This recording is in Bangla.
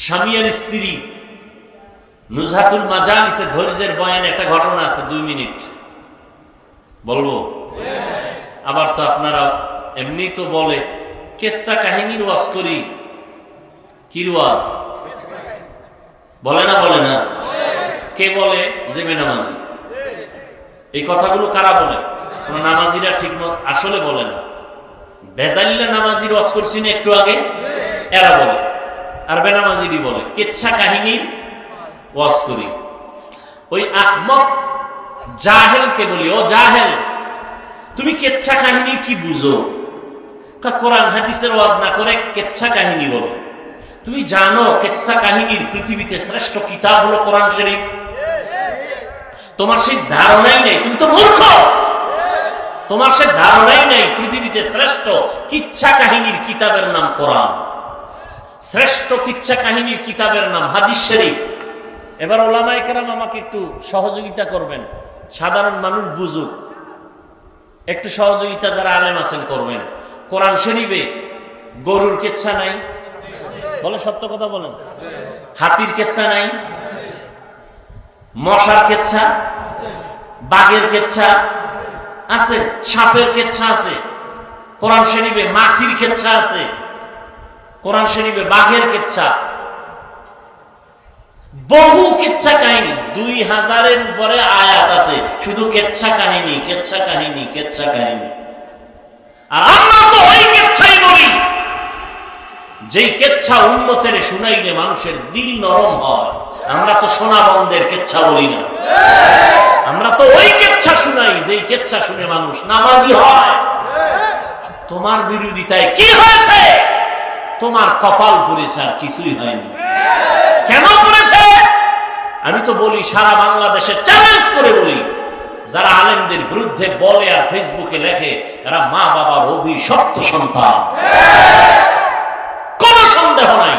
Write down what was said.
স্বামী আর স্ত্রী নুজহাতুল মাজালিসে ধৈর্যের বয়ানে একটা ঘটনা আছে, 2 মিনিট বলবো। আবার তো আপনারা এমনি তো বলে কেসা কাহিনীর ওয়াজ করি, কি ওয়াজ বলে না? বলে না? কে বলে? যে বেনামাজি। এই কথাগুলো কারা বলে? কোন নামাজিরা ঠিক মত আসলে বলে না। বেজাল্লা নামাজির ওয়াজ করছি না একটু আগে, এরা বলে। আর বেনামাজিরই বলে কেচ্ছা কাহিনীর ওয়াজ করি। ওই আহমক জাহেলকে বলি, ও জাহেল, তুমি কেচ্ছা কাহিনী কি বুঝো? কোরআন হাদিসের ওয়াজ না করে কেচ্ছা কাহিনী বলো। তুমি জানো কেচ্ছা কাহিনীর পৃথিবীতে শ্রেষ্ঠ কিতাব হলো কোরআন শরীফ? তোমার সেই ধারণাই নেই, তুমি তো মূর্খ। তোমার সে ধারণাই নেই পৃথিবীতে শ্রেষ্ঠ কিচ্ছা কাহিনীর কিতাবের নাম কোরআন, শ্রেষ্ঠ কিচ্ছা কাহিনীর কিতাবের নাম হাদিস শরীফ। এবার ওলামায়ে কেরাম আমাকে একটু সহযোগিতা করবেন, সাধারণ মানুষ বুঝুক, একটু সহযোগিতা যারা আলেম আছেন করবেন। কোরআন শরীফে গরুর কেচ্ছা নাই? বলে সত্য কথা বলেন। হাতির কেচ্ছা নাই? মশার কেচ্ছা, বাঘের কেচ্ছা আছে, সাপের কেচ্ছা আছে কোরআন শরীফে, মাছির কেচ্ছা আছে কোরআন শরীফে, বাঘের কেচ্ছা, বহু কেচ্ছা কাহিনী, 2000-এর উপরে আয়াত আছে শুধু কেচ্ছা কাহিনী, কেচ্ছা কাহিনী, কেচ্ছা কাহিনী। আর আমরা তো ওই কেচ্ছাই বলি যেই কেচ্ছা উম্মতের শুনাইলে মানুষের দিল নরম হয়। আমরা তো সোনা বন্ধের কেচ্ছা বলি না, আমরা তো ওই কেচ্ছা শুনাই যেই কেচ্ছা শুনে মানুষ নামাজি হয়। তোমার বিরোধিতায় কি হয়েছে? তোমার কপাল পুড়েছে, আর কিছুই হয়নি। কেন পুড়েছে? আমি তো বলি, সারা বাংলাদেশে চ্যালেঞ্জ করে বলি, যারা আলেমদের বিরুদ্ধে বলে আর ফেসবুকে লেখে এরা মা বাবার অভিশপ্ত সন্তান, কোনো সন্দেহ নাই।